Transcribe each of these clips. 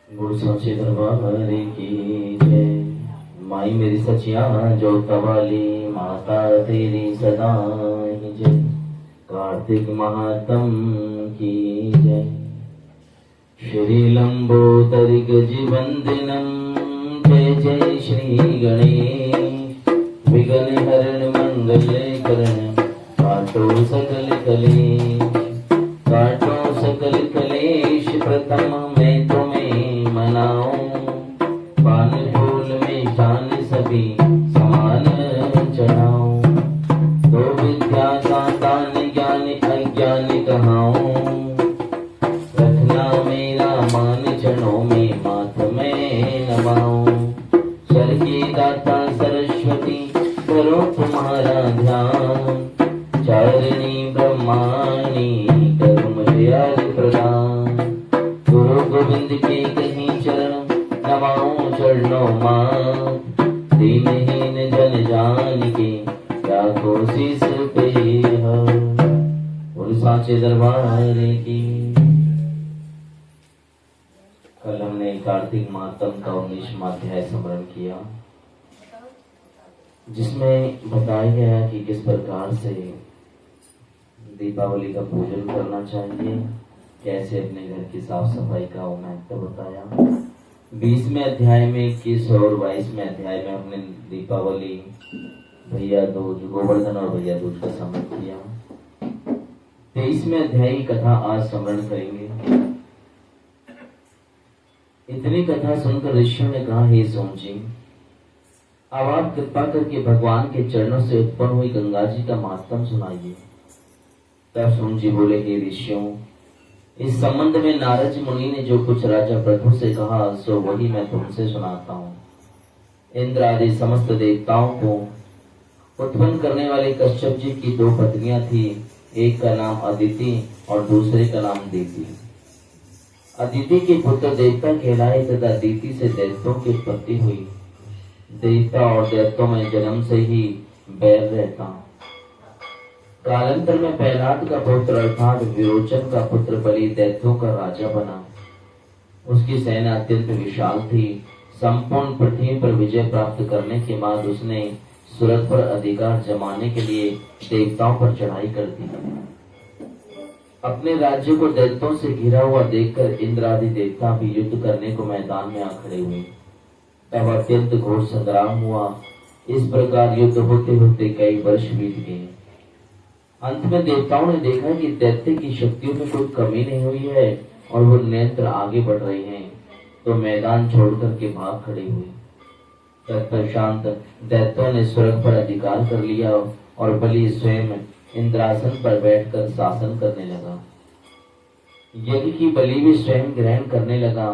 गुरु साचे दरबार की जय। माई मेरी सचिया जो तवाली, माता तेरी सदा ही जय। कार्तिक महात्म की जय। श्री लंबोदरी गजवंदनम, जय जय श्री गणेश। विघ्न हरण मंगल करण, काटो सकल कलेश। काटो सकल कलेश, प्रथम मैं तुम्हें मनाऊं। पान फूल में शान सभी समान चढ़ाऊं। दो विद्या का दान, ज्ञान अज्ञान कहाऊं। रखना मेरा मान, चरणों में माथ में नवाऊं। सर की दाता सरस्वती, करो तुम्हारा ध्यान। चारिणी ब्रह्माणी, करो मर्याद प्रदान। गुरु गोविंद के कहीं चरण, नवाऊं चरणों मां। दीनहीन जन जान के, क्या कोशिश पे हो। गुरु साचे दरबार की। कल हमने कार्तिक मातम का 19वां अध्याय स्मरण किया, जिसमें बताया गया कि किस प्रकार से दीपावली का पूजन करना चाहिए, कैसे अपने घर की साफ सफाई का महत्व बताया। 20वें अध्याय में 21 और 22वें अध्याय में हमने दीपावली, भैया दूज, गोवर्धन और भैया दूज का स्मरण किया। 23वें अध्याय की कथा आज स्मरण करेंगे। इतनी कथा सुनकर ऋषियों ने कहा, हे सोम जी, अब आप कृपा करके भगवान के चरणों से उत्पन्न हुई गंगा जी का महात्म सुनाइए। तब सोम जी बोले, हे ऋषियों, इस संबंध में नारद जी मुनि ने जो कुछ राजा प्रभु से कहा, सो वही मैं तुमसे सुनाता हूँ। इंद्र आदि समस्त देवताओं को उत्पन्न करने वाले कश्यप जी की 2 पत्नियां थी। एक का नाम अदिति और दूसरे का नाम दीति। अदिति के पुत्र देवता कहलाए तथा दीति से दैत्यों की उत्पत्ति हुई। देवता और दैत्यों में जन्म से ही बैर रहता। कालांतर में प्रहलाद का पुत्र अर्थात विरोचन का पुत्र बलि दैत्यों का राजा बना। उसकी सेना अत्यंत विशाल थी। संपूर्ण पृथ्वी पर विजय प्राप्त करने के बाद उसने स्वर्ग पर अधिकार जमाने के लिए देवताओं पर चढ़ाई कर दी। अपने राज्य को दैत्यों से घिरा हुआ देखकर इंद्र आदि देवता भी युद्ध करने को मैदान में आ खड़े हुए। तब अत्यंत घोर संग्राम हुआ। इस प्रकार युद्ध होते होते कई वर्ष बीत गए। अंत में देवताओं ने देखा कि दैत्य की शक्तियों में कोई कमी नहीं हुई है और वो निरंतर आगे बढ़ रहे हैं, तो मैदान छोड़कर के भाग खड़े हुए। तत्पश्चात दैत्यों ने स्वर्ग पर अधिकार कर लिया और बलि स्वयं इंद्रासन पर बैठकर शासन करने लगा। यज्ञ की बलि भी स्वयं ग्रहण करने लगा।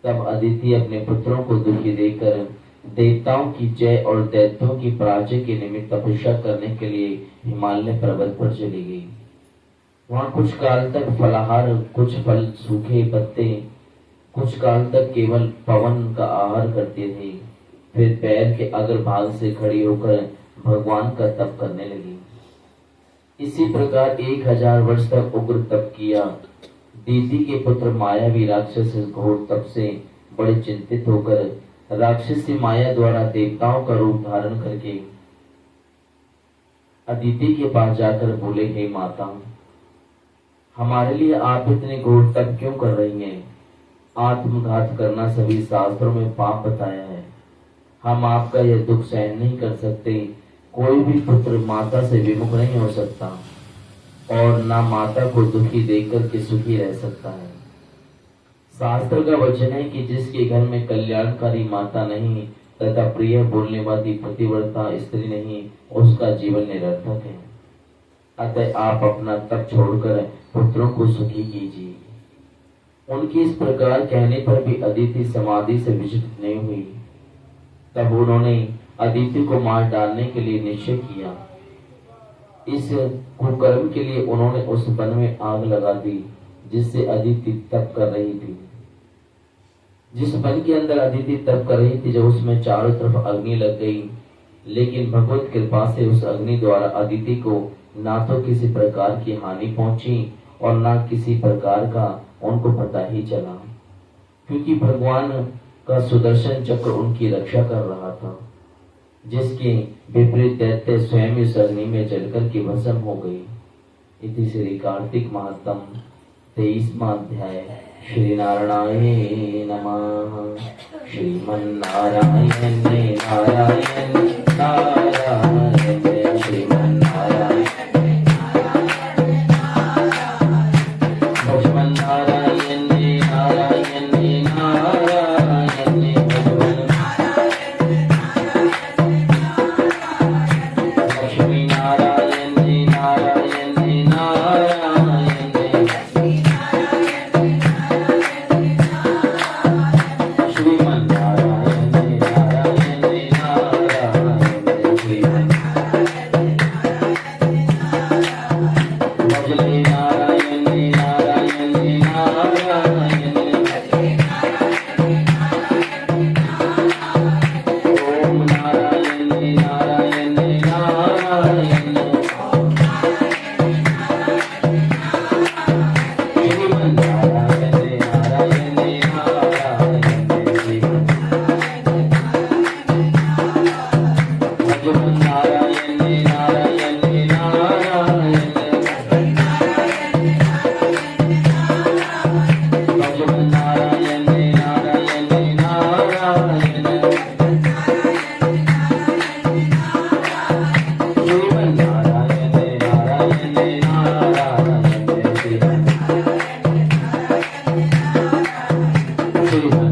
तब अदिति अपने पुत्रों को दुखी देकर देवताओं की जय और दैत्यों की पराजय के निमित्त तपस्या करने के लिए हिमालय पर्वत पर चली गई। वहां कुछ काल तक फलाहार, कुछ फल, सूखे पत्ते, कुछ काल तक केवल पवन का आहार करते थे। फिर पैर के अग्रभाग से खड़ी होकर भगवान का तप करने लगी। इसी प्रकार 1000 वर्ष तक उग्र तप किया। दीति के पुत्र मायावी राक्षस घोर तप से बड़े चिंतित होकर राक्षसी माया द्वारा देवताओं का रूप धारण करके अदिति के पास जाकर बोले, हे माता, हमारे लिए आप इतने घोर तप क्यों कर रही हैं? आत्मघात करना सभी शास्त्रों में पाप बताया है। हम आपका यह दुख सहन नहीं कर सकते। कोई भी पुत्र माता से विमुख नहीं हो सकता और ना माता को दुखी देखकर के सुखी रह सकता है। शास्त्र का वचन है कि जिसके घर में कल्याणकारी माता नहीं तथा प्रिय बोलने वाली पतिव्रता स्त्री नहीं, उसका जीवन निरर्थक है। अतः आप अपना तप छोड़कर पुत्रों को सुखी कीजिए। उनकी इस प्रकार कहने पर भी अदिति समाधि से विचलित नहीं हुई। तब उन्होंने अदिति को मार डालने के लिए निश्चय किया। इस कुकर्म के लिए उन्होंने उस वन में आग लगा दी जिससे अदिति तप कर रही थी। जिस वन के अंदर अदिति तप कर रही थी, जब उसमें चारों तरफ अग्नि लग गई, लेकिन भगवत कृपा से उस अग्नि द्वारा अदिति को ना तो किसी प्रकार की हानि पहुंची और ना किसी प्रकार का उनको पता ही चला। क्योंकि भगवान का सुदर्शन चक्र उनकी रक्षा कर रहा था, जिसके विपरीत दैत्य स्वयं इस अग्नि में जलकर के भस्म हो गई। इति श्री कार्तिक महात्म 23वां अध्याय। श्री नारायणाय नमः। श्रीमन्नारायण नारायण नारायण श्रीमन्नारायण भगवान नारायण नारायण नारायण लक्ष्मी नारायण नारायण नारायण श्रीमन्नारायण नारायण नारायण भजले नारायण नारायण नारायण ओम नारायण नारायण नारायण श्रीमन्नारायण नारायण नारायण भजले नारायण नारायण नारायण भगवान नारायण नारायण नारायण श्रीमन नारायण नारायण नारायण श्रीमन